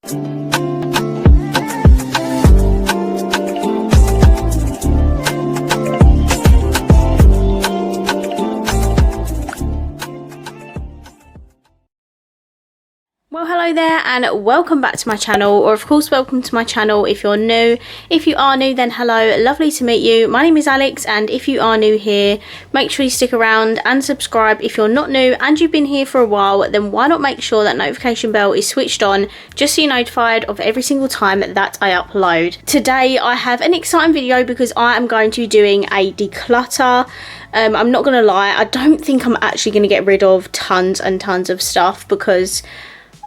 Well, hello there and welcome back to my channel, or of course welcome to my channel if you're new. If you are new, then hello, lovely to meet you. My name is Alex, and if you are new here, make sure you stick around and subscribe. If you're not new and you've been here for a while, then why not make sure that notification bell is switched on just so you're notified of every single time that I upload. Today I have an exciting video because I am going to be doing a declutter. I'm not gonna lie, I don't think I'm actually gonna get rid of tons and tons of stuff because,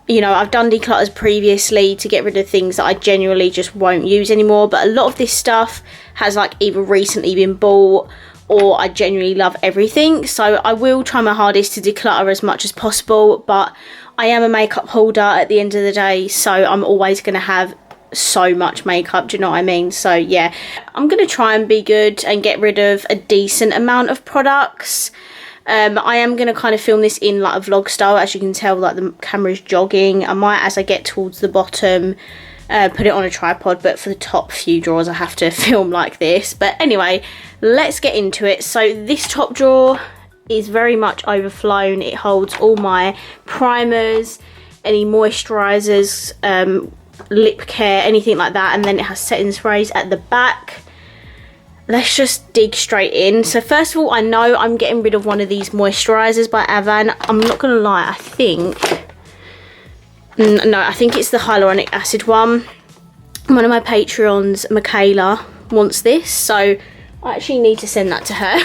you know, I've done declutters previously to get rid of things that I genuinely just won't use anymore, but a lot of this stuff has like either recently been bought or I genuinely love everything. So I will try my hardest to declutter as much as possible, but I am a makeup holder at the end of the day, so I'm always going to have so much makeup, do you know what I mean? So yeah, I'm going to try and be good and get rid of a decent amount of products. I am going to kind of film this in like a vlog style. As you can tell, like the camera's jogging. I might, as I get towards the bottom, put it on a tripod, but for the top few drawers I have to film like this. But anyway, let's get into it. So this top drawer is very much overflown. It holds all my primers, any moisturisers, lip care, anything like that, and then it has setting sprays at the back. Let's just dig straight in. So first of all, I know I'm getting rid of one of these moisturisers by Avan. I'm not gonna lie, I think it's the hyaluronic acid one. One of my Patreons, Michaela, wants this, so I actually need to send that to her.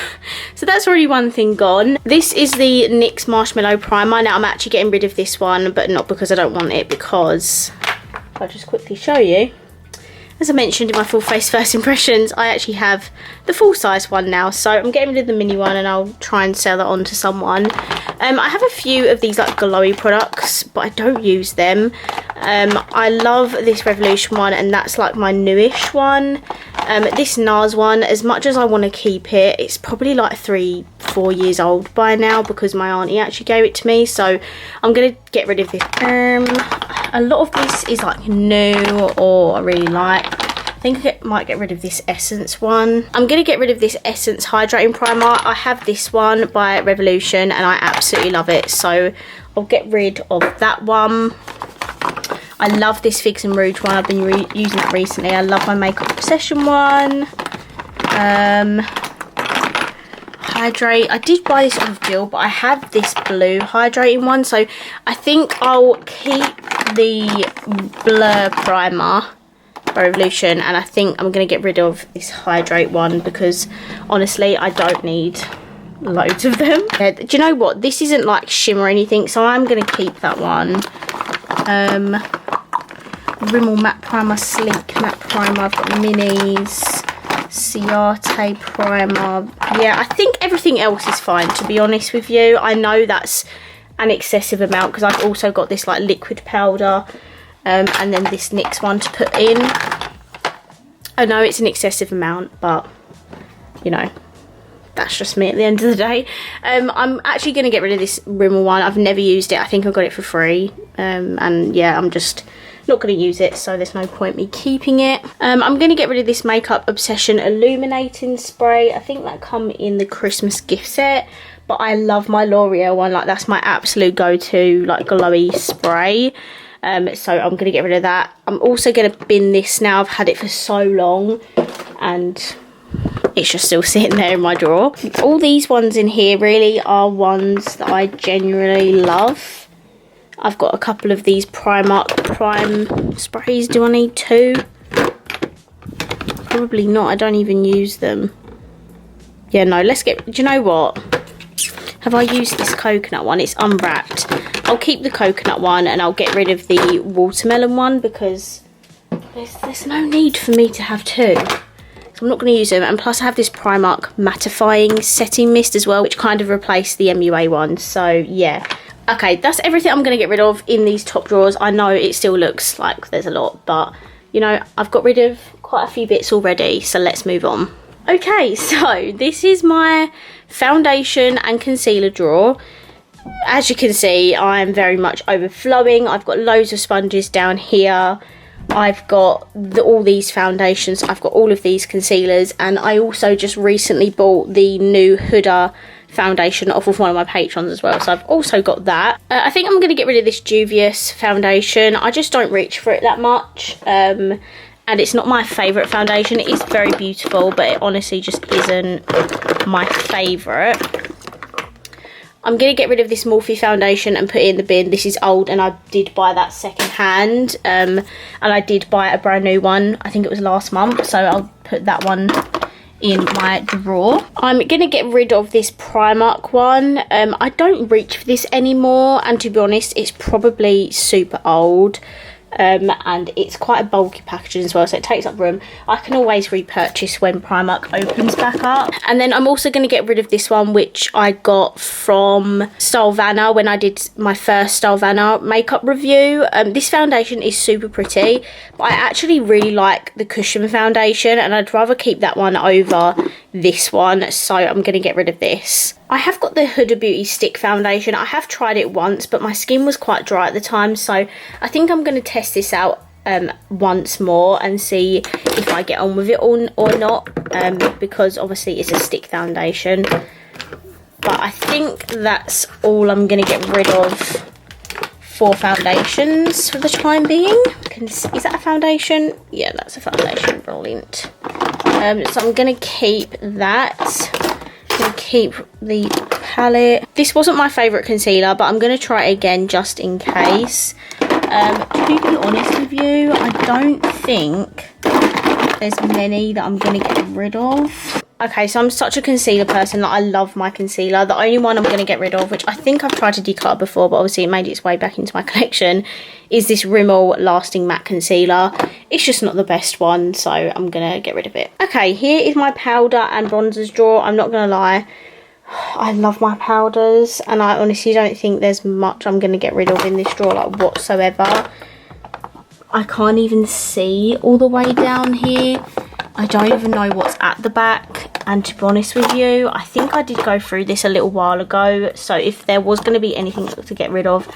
So that's already one thing gone. This is the NYX Marshmallow Primer. Now I'm actually getting rid of this one, but not because I don't want it, because I'll just quickly show you. As I mentioned in my full face first impressions, I actually have the full size one now, so I'm getting rid of the mini one and I'll try and sell that on to someone. I have a few of these like glowy products, but I don't use them. I love this Revolution one, and that's like my newish one. This NARS one, as much as I want to keep it, it's probably like 3-4 years old by now because my auntie actually gave it to me, so I'm going to get rid of this. A lot of this is like new or I really like. I think I might get rid of this Essence one. I'm going to get rid of this Essence Hydrating Primer. I have this one by Revolution and I absolutely love it, so I'll get rid of that one. I love this Figs and Rouge one. I've been using that recently. I love my Makeup Obsession one. Hydrate. I did buy this off Jill, but I have this blue hydrating one, so I think I'll keep the Blur Primer by Revolution, and I think I'm going to get rid of this Hydrate one because honestly I don't need loads of them. Do you know what? This isn't like shimmer or anything, so I'm going to keep that one. Rimmel Matte Primer, Sleek Matte Primer. I've got minis. Ciate Primer. Yeah, I think everything else is fine, to be honest with you. I know that's an excessive amount because I've also got this like liquid powder and then this NYX one to put in. I know it's an excessive amount, but you know, that's just me at the end of the day. I'm actually going to get rid of this Rimmel one. I've never used it. I think I got it for free, and yeah, I'm just not going to use it, so there's no point me keeping it. I'm going to get rid of this Makeup Obsession Illuminating Spray. I think that come in the Christmas gift set, but I love my L'Oreal one. Like, that's my absolute go-to like glowy spray. So I'm going to get rid of that. I'm also going to bin this now. I've had it for so long and it's just still sitting there in my drawer. All these ones in here really are ones that I genuinely love. I've got a couple of these Primark Prime sprays. Do I need 2? Probably not. I don't even use them. Yeah, no, let's get... Do you know what? Have I used this coconut one? It's unwrapped. I'll keep the coconut one and I'll get rid of the watermelon one because there's no need for me to have 2. So I'm not going to use them. And plus I have this Primark mattifying setting mist as well, which kind of replaced the MUA one. So yeah. Okay, that's everything I'm going to get rid of in these top drawers. I know it still looks like there's a lot, but you know, I've got rid of quite a few bits already, so let's move on. Okay, so this is my foundation and concealer drawer. as you can see, I'm very much overflowing. I've got loads of sponges down here. I've got all these foundations. I've got all of these concealers. And I also just recently bought the new Huda foundation off of one of my patrons as well. So I've also got that. I think I'm going to get rid of this Juvia's foundation. I just don't reach for it that much. And it's not my favourite foundation. It is very beautiful, but it honestly just isn't my favourite. I'm going to get rid of this Morphe foundation and put it in the bin. This is old and I did buy that second hand. And I did buy a brand new one. I think it was last month. So I'll put that one in my drawer. I'm going to get rid of this Primark one. I don't reach for this anymore. And to be honest, it's probably super old. And it's quite a bulky packaging as well, so it takes up room. I can always repurchase when Primark opens back up. And then I'm also going to get rid of this one, which I got from Stylevana when I did my first Stylevana makeup review. This foundation is super pretty, but I actually really like the Cushion foundation, and I'd rather keep that one over this one, so I'm going to get rid of this. I have got the Huda Beauty Stick Foundation. I have tried it once, but my skin was quite dry at the time, so I think I'm going to test this out once more and see if I get on with it or not, because obviously it's a stick foundation. But I think that's all I'm going to get rid of for foundations for the time being. Is that a foundation? Yeah, that's a foundation. Brilliant. So I'm going to keep that. Keep the palette. This wasn't my favourite concealer, but I'm going to try it again just in case. To be honest with you, I don't think there's many that I'm going to get rid of. Okay, so I'm such a concealer person that I love my concealer. The only one I'm going to get rid of, which I think I've tried to declutter before, but obviously it made its way back into my collection, is this Rimmel Lasting Matte Concealer. It's just not the best one, so I'm going to get rid of it. Okay, here is my powder and bronzers drawer. I'm not going to lie, I love my powders, and I honestly don't think there's much I'm going to get rid of in this drawer, like, whatsoever. I can't even see all the way down here. I don't even know what's at the back, and to be honest with you, I think I did go through this a little while ago, so if there was going to be anything to get rid of,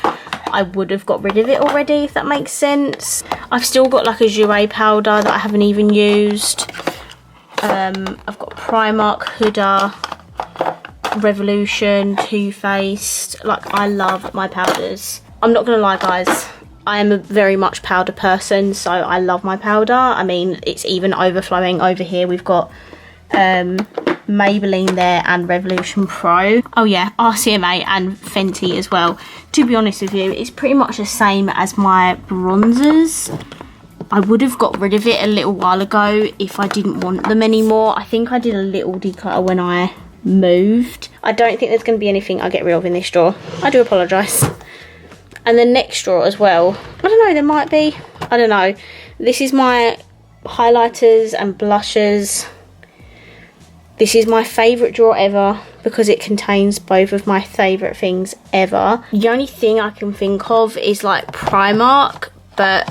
I would have got rid of it already, if that makes sense. I've still got like a Jouer powder that I haven't even used. I've got Primark, Huda, Revolution, Too Faced. Like, I love my powders. I'm not going to lie, guys. I am a very much powder person, so I love my powder. I mean, it's even overflowing over here. We've got Maybelline there and Revolution Pro. Oh yeah, RCMA and Fenty as well. To be honest with you, it's pretty much the same as my bronzers. I would have got rid of it a little while ago if I didn't want them anymore. I think I did a little declutter when I moved. I don't think there's going to be anything I get rid of in this drawer. I do apologise. And the next drawer as well. I don't know, there might be. I don't know. This is my highlighters and blushes. This is my favourite drawer ever because it contains both of my favourite things ever. The only thing I can think of is like Primark, but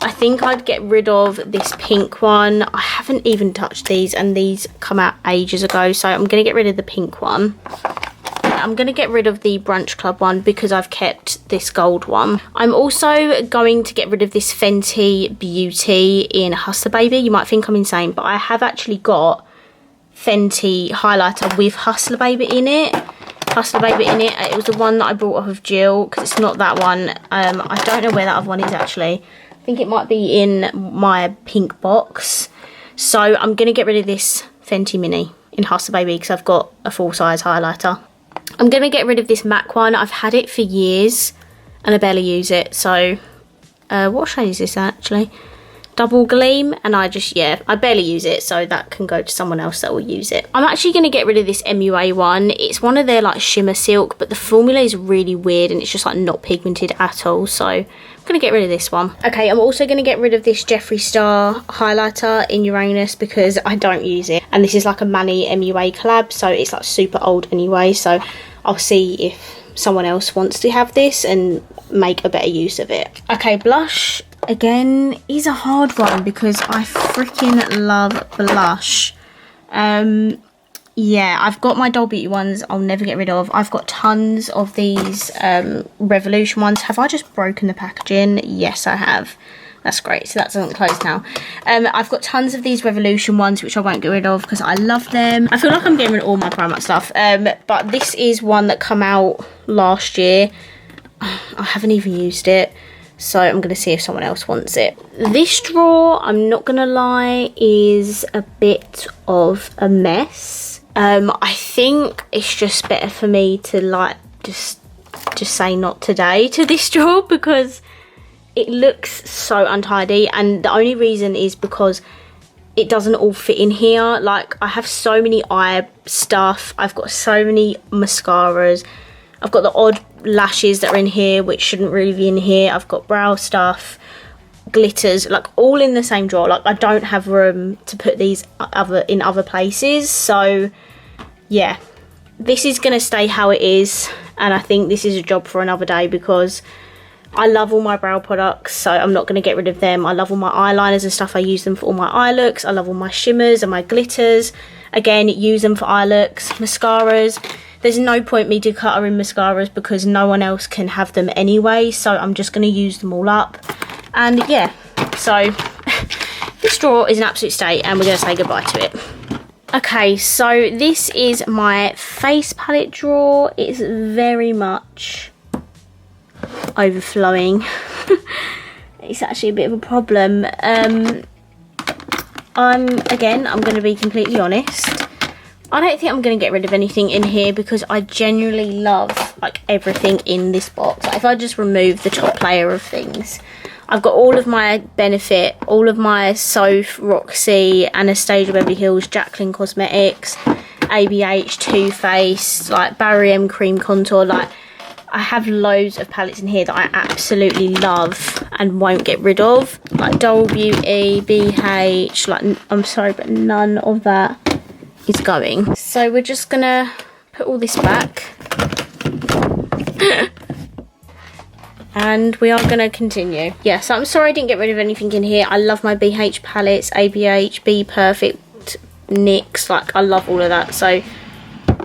I think I'd get rid of this pink one. I haven't even touched these, and these come out ages ago, so I'm going to get rid of the pink one. I'm going to get rid of the Brunch Club one because I've kept this gold one. I'm also going to get rid of this Fenty Beauty in Hustler Baby. You might think I'm insane, but I have actually got Fenty highlighter with Hustler Baby in it. It was the one that I brought off of Jill, because it's not that one. I don't know where that other one is actually. I think it might be in my pink box. So I'm going to get rid of this Fenty Mini in Hustler Baby because I've got a full size highlighter. I'm going to get rid of this MAC one. I've had it for years and I barely use it. So, what shade is this actually? Double Gleam. And I barely use it. So that can go to someone else that will use it. I'm actually going to get rid of this MUA one. It's one of their like shimmer silk, but the formula is really weird and it's just like not pigmented at all. So I'm going to get rid of this one. Okay, I'm also going to get rid of this Jeffree Star highlighter in Uranus because I don't use it. And this is like a Manny MUA collab, so it's like super old anyway. So I'll see if someone else wants to have this and make a better use of it. Okay, blush again is a hard one because I freaking love blush. yeah, I've got my Doll Beauty ones I'll never get rid of. I've got tons of these Revolution ones. Have I just broken the packaging? Yes, I have. That's great, so that doesn't close now. I've got tons of these Revolution ones which I won't get rid of because I love them. I feel like I'm getting rid of all my Primark stuff, but this is one that came out last year. I haven't even used it, so I'm going to see if someone else wants it. This drawer, I'm not going to lie, is a bit of a mess. I think it's just better for me to like just say not today to this drawer because it looks so untidy, and the only reason is because it doesn't all fit in here. Like, I have so many eye stuff, I've got so many mascaras, I've got the odd lashes that are in here which shouldn't really be in here, I've got brow stuff, glitters, like all in the same drawer. Like, I don't have room to put these in other places. So yeah, this is gonna stay how it is, and I think this is a job for another day because I love all my brow products, so I'm not going to get rid of them. I love all my eyeliners and stuff. I use them for all my eye looks. I love all my shimmers and my glitters. Again, use them for eye looks. Mascaras. There's no point me decluttering mascaras because no one else can have them anyway, so I'm just going to use them all up. And yeah, so this drawer is an absolute state, and we're going to say goodbye to it. Okay, so this is my face palette drawer. It's very much overflowing. It's actually a bit of a problem. I'm going to be completely honest, I don't think I'm going to get rid of anything in here because I genuinely love like everything in this box. Like, if I just remove the top layer of things, I've got all of my Benefit, all of my Soph, Roxy, Anastasia Beverly Hills, Jaclyn Cosmetics, ABH, Too Faced, like Barry M cream contour. Like, I have loads of palettes in here that I absolutely love and won't get rid of. Like Doll Beauty, BH, like, I'm sorry, but none of that is going. So we're just gonna put all this back. And we are gonna continue. Yeah, so I'm sorry I didn't get rid of anything in here. I love my BH palettes, ABH, Be Perfect, NYX, like I love all of that. So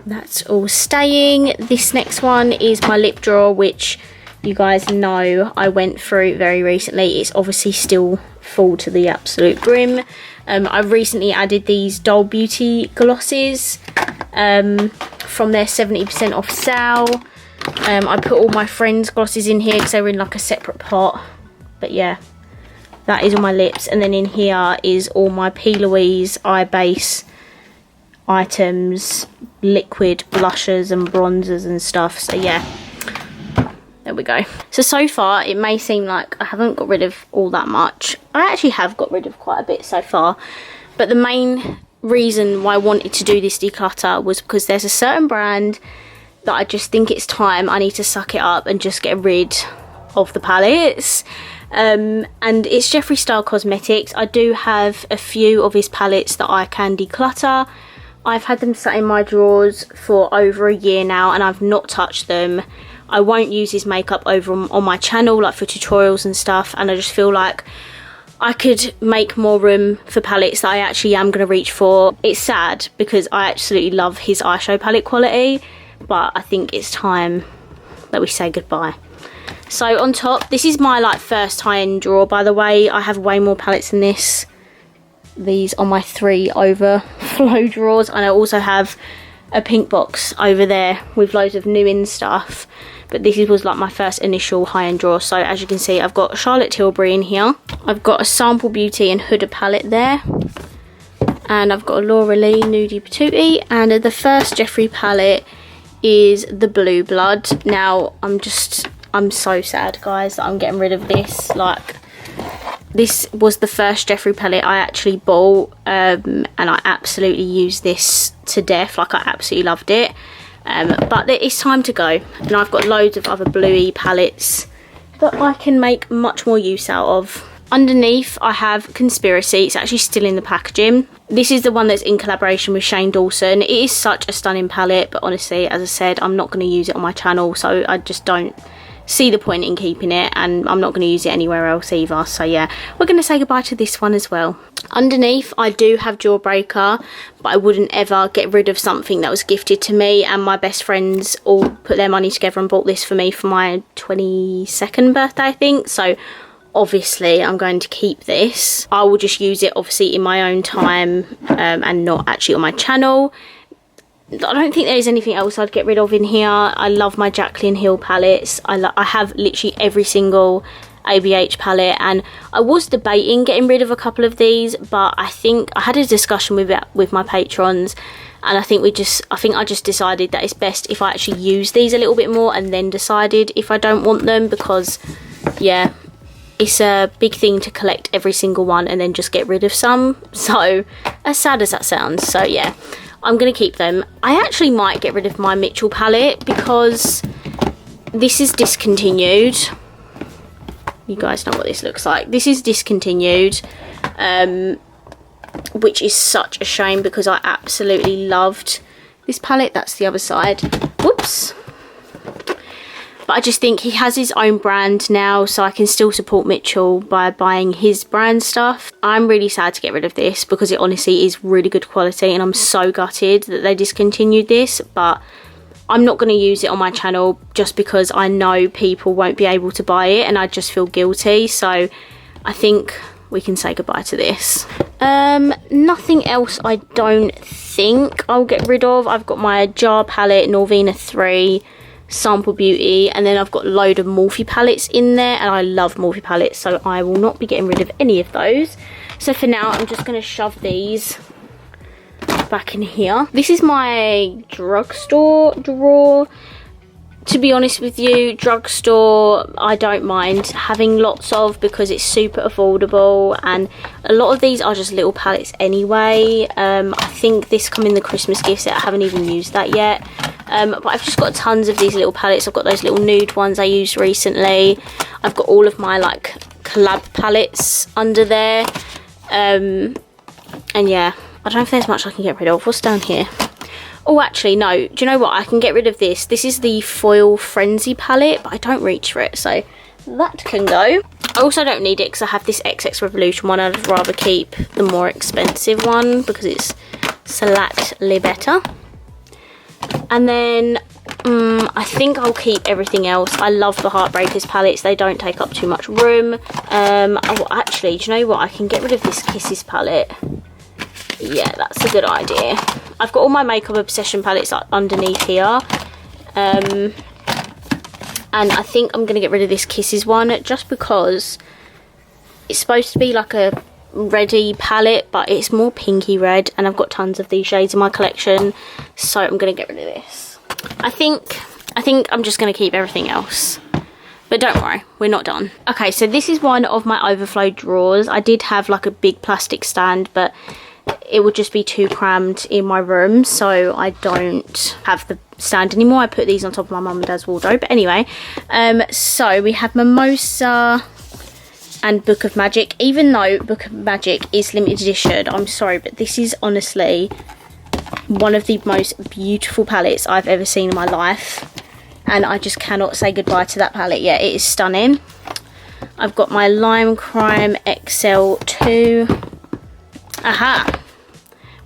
that's all staying. This next one is my lip drawer, which you guys know I went through very recently. It's obviously still full to the absolute brim. I've recently added these Doll Beauty glosses from their 70% off sale. I put all my friends' glosses in here because they were in like a separate pot. But yeah, that is all my lips. And then in here is all my P. Louise eye base items, liquid blushers and bronzers and stuff. So yeah, there we go. So far it may seem like I haven't got rid of all that much. I actually have got rid of quite a bit so far, but the main reason why I wanted to do this declutter was because there's a certain brand that I just think it's time I need to suck it up and just get rid of the palettes. And it's Jeffree Star Cosmetics. I do have a few of his palettes that I can declutter. I've had them sat in my drawers for over a year now and I've not touched them. I won't use his makeup over on my channel, like for tutorials and stuff, and I just feel like I could make more room for palettes that I actually am going to reach for. It's sad because I absolutely love his eyeshadow palette quality, but I think it's time that we say goodbye. So on top, this is my like first high-end drawer, by the way. I have way more palettes than this. These are my 3 overflow drawers, and I also have a pink box over there with loads of new in stuff, but this was like my first initial high-end drawer. So as you can see, I've got Charlotte Tilbury in here, I've got a Sample Beauty and Huda palette there, and I've got a Laura Lee Nudie Patootie, and the first Jeffree palette is the Blue Blood. Now I'm so sad, guys, that I'm getting rid of this. Like, this was the first Jeffree palette I actually bought, and I absolutely used this to death. Like, I absolutely loved it. But it's time to go. And I've got loads of other bluey palettes that I can make much more use out of. Underneath, I have Conspiracy. It's actually still in the packaging. This is the one that's in collaboration with Shane Dawson. It is such a stunning palette, but honestly, as I said, I'm not going to use it on my channel, so I just don't see the point in keeping it, and I'm not going to use it anywhere else either. So yeah, we're going to say goodbye to this one as well. Underneath, I do have Jawbreaker, but I wouldn't ever get rid of something that was gifted to me, and my best friends all put their money together and bought this for me for my 22nd birthday, I think. So obviously I'm going to keep this. I will just use it obviously in my own time, and not actually on my channel. I don't think there is anything else I'd get rid of in here. I love my Jaclyn Hill palettes. I have literally every single ABH palette, and I was debating getting rid of a couple of these, but I think I had a discussion with my patrons, and I think I just decided that it's best if I actually use these a little bit more and then decided if I don't want them, because yeah, it's a big thing to collect every single one and then just get rid of some. So as sad as that sounds, so yeah, I'm gonna keep them. I actually might get rid of my Mitchell palette because this is discontinued. You guys know what this looks like. This is discontinued, which is such a shame because I absolutely loved this palette. That's the other side. Whoops. But I just think he has his own brand now, so I can still support Mitchell by buying his brand stuff. I'm really sad to get rid of this because it honestly is really good quality, and I'm so gutted that they discontinued this, but I'm not going to use it on my channel just because I know people won't be able to buy it, and I just feel guilty. So I think we can say goodbye to this. Nothing else I don't think I'll get rid of. I've got my Jar palette, Norvina 3, Sample Beauty, and then I've got a load of Morphe palettes in there, and I love Morphe palettes, so I will not be getting rid of any of those. So for now, I'm just going to shove these back in here. This is my Drugstore Drawer. To be honest with you, Drugstore I don't mind having lots of because it's super affordable, and a lot of these are just little palettes anyway. I think this come in the Christmas gift set. I haven't even used that yet, but I've just got tons of these little palettes. I've got those little nude ones I used recently. I've got all of my like collab palettes under there, and yeah, I don't know if there's much I can get rid of. What's down here? Oh, actually, no. Do you know what? I can get rid of this. This is the Foil Frenzy palette, but I don't reach for it, so that can go. I also don't need it because I have this XX Revolution one. I'd rather keep the more expensive one because it's slightly better. And then I think I'll keep everything else. I love the Heartbreakers palettes. They don't take up too much room. Oh, actually, do you know what? I can get rid of this Kisses palette. Yeah, that's a good idea. I've got all my Makeup Obsession palettes underneath here. And I think I'm going to get rid of this Kisses one just because it's supposed to be like a reddy palette, but it's more pinky red, and I've got tons of these shades in my collection, so I'm going to get rid of this. I think I'm just going to keep everything else. But don't worry, we're not done. Okay, so this is one of my overflow drawers. I did have like a big plastic stand, but it would just be too crammed in my room, so I don't have the stand anymore. I put these on top of my mum and dad's wardrobe. But anyway, so we have Mimosa and Book of Magic. Even though Book of Magic is limited edition, I'm sorry, but this is honestly one of the most beautiful palettes I've ever seen in my life, and I just cannot say goodbye to that palette yet. It is stunning. I've got my Lime Crime XL2. Aha!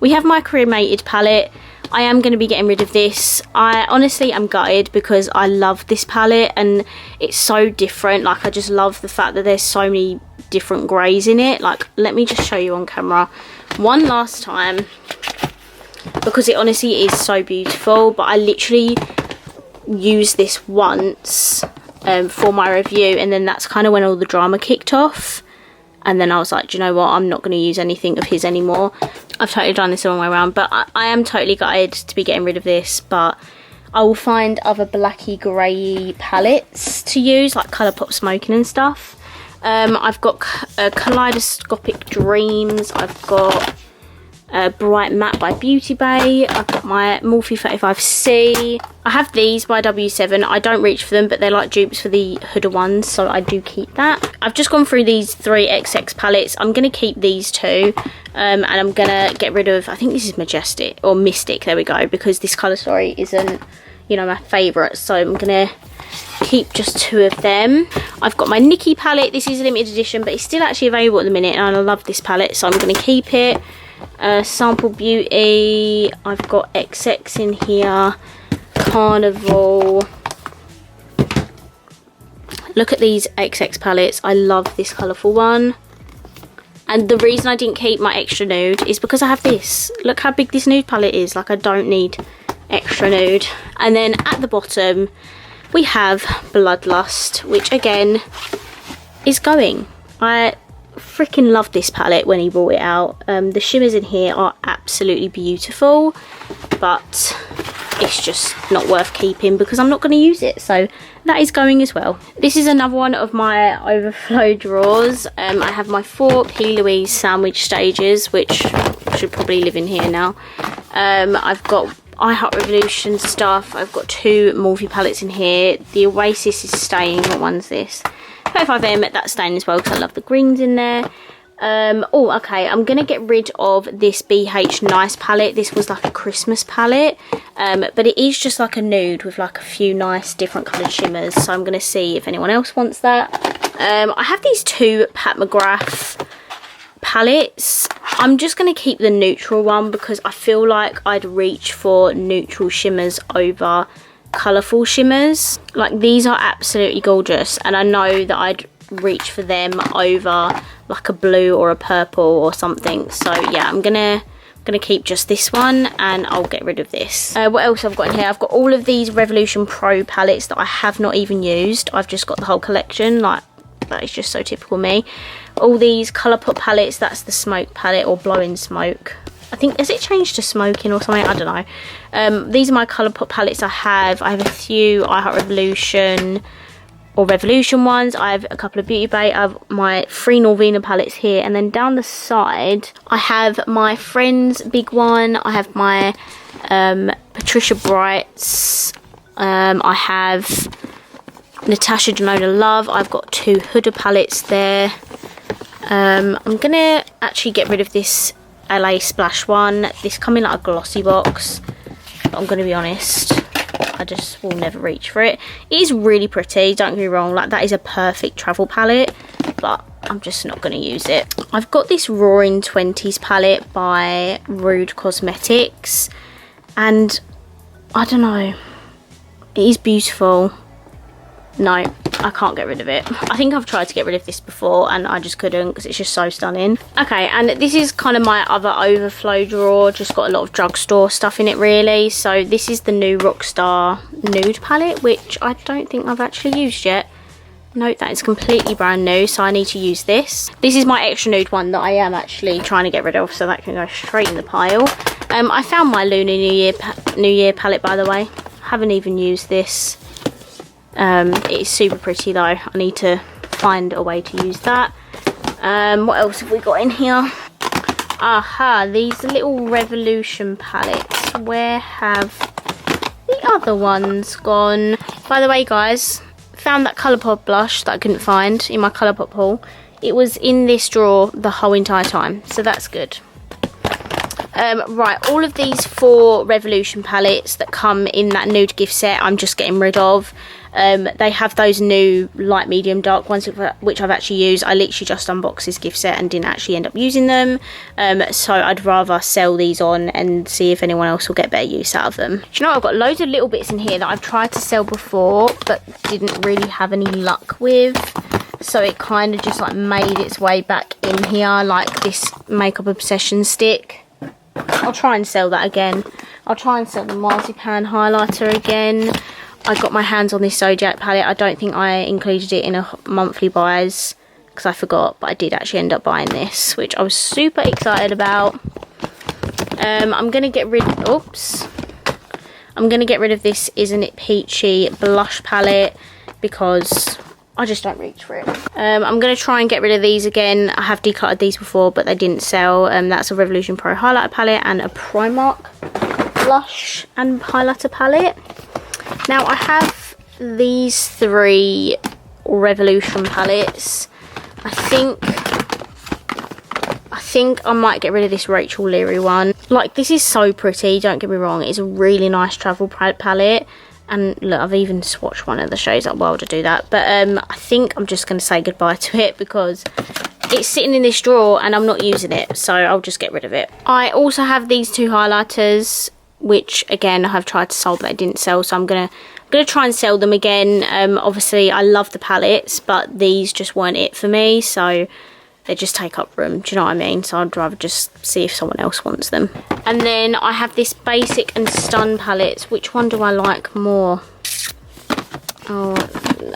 We have my Cremated palette. I am going to be getting rid of this. I honestly am gutted because I love this palette and it's so different. Like, I just love the fact that there's so many different greys in it. Like, let me just show you on camera one last time because it honestly is so beautiful. But I literally used this once for my review, and then that's kind of when all the drama kicked off. And then I was like, do you know what? I'm not going to use anything of his anymore. I've totally done this the wrong way around. But I am totally gutted to be getting rid of this. But I will find other blacky grey palettes to use, like Colourpop Smoking and stuff. I've got Kaleidoscopic Dreams. I've got Bright Matte by Beauty Bay. I've got my Morphe 35C. I have these by W7. I don't reach for them, but they're like dupes for the Huda ones, so I do keep that. I've just gone through these 3 XX palettes. I'm going to keep these 2, and I'm going to get rid of, I think this is Majestic, or Mystic, there we go, because this colour story isn't you know, my favourites. So I'm going to keep just 2 of them. I've got my Nikki palette. This is a limited edition, but it's still actually available at the minute, and I love this palette, so I'm going to keep it. Sample Beauty. I've got XX in here. Carnival. Look at these XX palettes. I love this colourful one. And the reason I didn't keep my extra nude is because I have this. Look how big this nude palette is. Like, I don't need extra nude. And then at the bottom, we have Bloodlust, which again is going. I freaking love this palette when he brought it out. The shimmers in here are absolutely beautiful, but it's just not worth keeping because I'm not going to use it, so that is going as well. This is another one of my overflow drawers. I have my 4 P. Louise sandwich stages, which should probably live in here now. I've got I Heart Revolution stuff. I've got 2 Morphe palettes in here. The Oasis is staying. What one's this? 35M, that's staying as well because I love the greens in there. Oh, okay, I'm going to get rid of this BH Nice palette. This was like a Christmas palette, but it is just like a nude with like a few nice different coloured shimmers. So I'm going to see if anyone else wants that. I have these 2 Pat McGrath palettes. I'm just going to keep the neutral one because I feel like I'd reach for neutral shimmers over colourful shimmers. Like, these are absolutely gorgeous, and I know that I'd reach for them over like a blue or a purple or something. So yeah, I'm gonna keep just this one, and I'll get rid of this. What else I've got in here? I've got all of these Revolution Pro palettes that I have not even used. I've just got the whole collection. Like, that is just so typical me. All these Colourpop palettes. That's the Smoke palette, or Blowing Smoke. I think, has it changed to Smoking or something? I don't know. These are my Colourpop palettes I have. I have a few I Heart Revolution or Revolution ones. I have a couple of Beauty Bay. I have my 3 Norvina palettes here, and then down the side I have my Friends big one. I have my Patricia Brights. I have Natasha Denona Love. I've got 2 Huda palettes there. I'm gonna actually get rid of this LA Splash one. This come in like a glossy box, but I'm gonna be honest, I just will never reach for it. It is really pretty, don't get me wrong, like that is a perfect travel palette, but I'm just not going to use it. I've got this Roaring 20s palette by Rude Cosmetics, and I don't know, it is beautiful. No, I can't get rid of it. I think I've tried to get rid of this before and I just couldn't because it's just so stunning. Okay, and this is kind of my other overflow drawer. Just got a lot of drugstore stuff in it really. So this is the new Rockstar Nude palette, which I don't think I've actually used yet. Note that it's completely brand new, so I need to use this. This is my extra nude one that I am actually trying to get rid of, so that can go straight in the pile. I found my Lunar New Year palette, by the way. Haven't even used this. It's super pretty though. I need to find a way to use that. What else have we got in here? Aha, these little Revolution palettes. Where have the other ones gone? By the way, guys, found that Colourpop blush that I couldn't find in my Colourpop haul. It was in this drawer the whole entire time, so that's good. Right, all of these 4 Revolution palettes that come in that nude gift set, I'm just getting rid of. They have those new light, medium, dark ones, which I've actually used. I literally just unboxed this gift set and didn't actually end up using them. So I'd rather sell these on and see if anyone else will get better use out of them. Do you know what? I've got loads of little bits in here that I've tried to sell before, but didn't really have any luck with. So it kind of just like made its way back in here, like this Makeup Obsession stick. I'll try and sell that again. I'll try and sell the Marzipan highlighter again. I got my hands on this Zodiac palette. I don't think I included it in a monthly buys because I forgot, but I did actually end up buying this, which I was super excited about. I'm going to get rid of, I'm going to get rid of this Isn't It Peachy blush palette because I just don't reach for it. I'm going to try and get rid of these again. I have decluttered these before, but they didn't sell. That's a Revolution Pro highlighter palette and a Primark blush and highlighter palette. Now I have these 3 Revolution palettes. I think I might get rid of this Rachel Leary one. Like, this is so pretty, don't get me wrong. It's a really nice travel palette. And look, I've even swatched one of the shades up while to do that. But I think I'm just going to say goodbye to it because it's sitting in this drawer and I'm not using it. So I'll just get rid of it. I also have these two highlighters, which again I have tried to sell but it didn't sell. So I'm going to try and sell them again. Obviously I love the palettes, but these just weren't it for me. So they just take up room, do you know what I mean? So I'd rather just see if someone else wants them. And then I have this Basic and Stun palettes. Which one do I like more? Oh,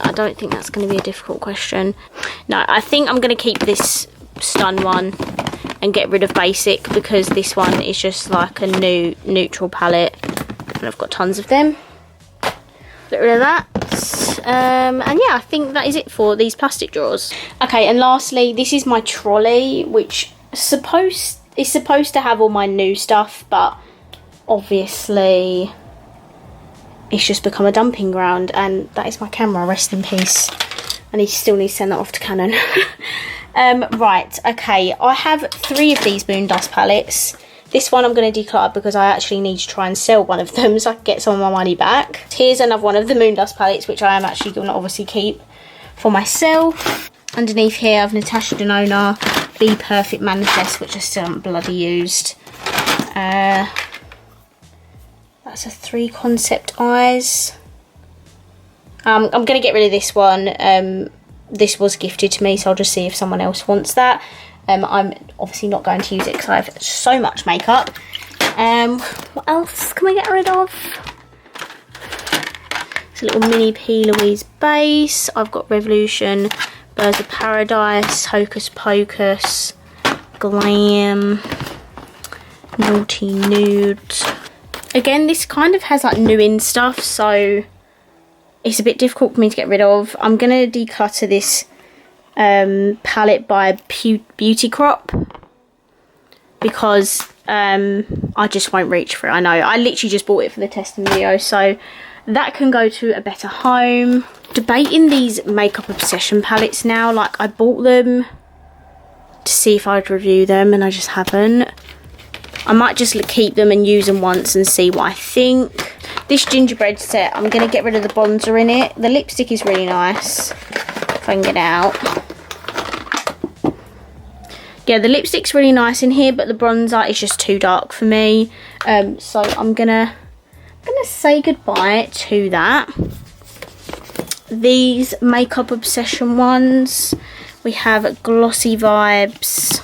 I don't think that's going to be a difficult question. No, I think I'm going to keep this Stun one and get rid of Basic, because this one is just like a new neutral palette. And I've got tons of them. Get rid of that. And yeah, I think that is it for these plastic drawers. Okay, and lastly, this is my trolley, which is supposed to have all my new stuff, but obviously it's just become a dumping ground. And that is my camera, rest in peace. I still need to send that off to Canon. Right, okay, I have 3 of these Moon Dust palettes. This one I'm going to declutter because I actually need to try and sell one of them so I can get some of my money back. Here's another one of the Moon Dust palettes, which I am actually going to obviously keep for myself. Underneath here I have Natasha Denona Be Perfect Manifest, which I still haven't bloody used. That's a 3 Concept Eyes. I'm going to get rid of this one. This was gifted to me, so I'll just see if someone else wants that. I'm obviously not going to use it because I have so much makeup. What else can we get rid of? It's a little mini P. Louise base. I've got Revolution, Birds of Paradise, Hocus Pocus, Glam, Naughty Nude. Again, this kind of has like new in stuff, so it's a bit difficult for me to get rid of. I'm going to declutter this palette by Beauty Crop because I just won't reach for it. I know, I literally just bought it for the testing video, so that can go to a better home. Debating these Makeup Obsession palettes now. Like, I bought them to see if I'd review them and I just haven't. I might just keep them and use them once and see what I think. This gingerbread set, I'm going to get rid of the bronzer in it. The lipstick is really nice, if I can get it out. Yeah, the lipstick's really nice in here, but the bronzer is just too dark for me. So I'm gonna say goodbye to that. These Makeup Obsession ones, we have Glossy Vibes.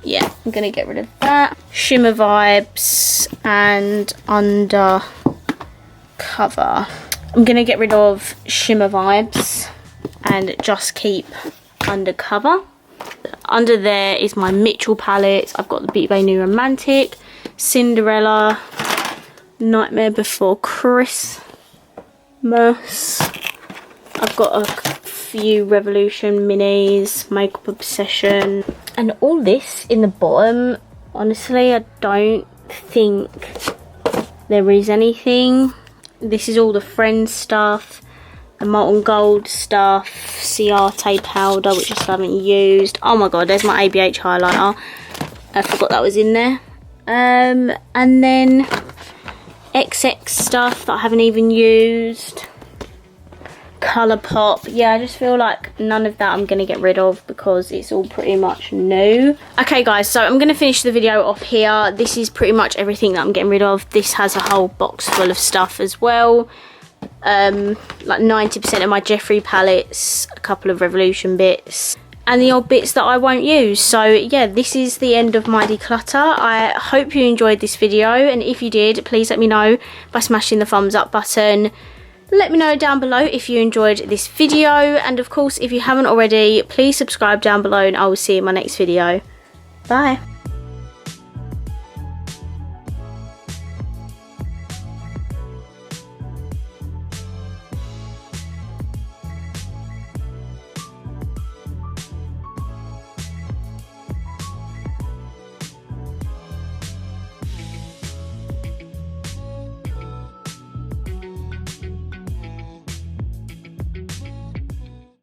Yeah, I'm gonna get rid of that. Shimmer Vibes and Undercover. I'm gonna get rid of Shimmer Vibes and just keep Undercover. Under there is my Mitchell palettes. I've got the Beauty Bay New Romantic, Cinderella, Nightmare Before Christmas. I've got a few Revolution minis, Makeup Obsession, and all this in the bottom. Honestly, I don't think there is anything. This is all the Friends stuff, the Molten Gold stuff, Ciate powder, which I still haven't used. Oh my god, there's my ABH highlighter. I forgot that was in there. And then XX stuff that I haven't even used. Colourpop. Yeah, I just feel like none of that I'm going to get rid of because it's all pretty much new. Okay guys, so I'm going to finish the video off here. This is pretty much everything that I'm getting rid of. This has a whole box full of stuff as well. Like 90% of my Jeffree palettes, a couple of Revolution bits, and the odd bits that I won't use. So yeah, this is the end of my declutter. I hope you enjoyed this video, and if you did, please let me know by smashing the thumbs up button. Let me know down below if you enjoyed this video, and of course if you haven't already, please subscribe down below and I will see you in my next video. Bye.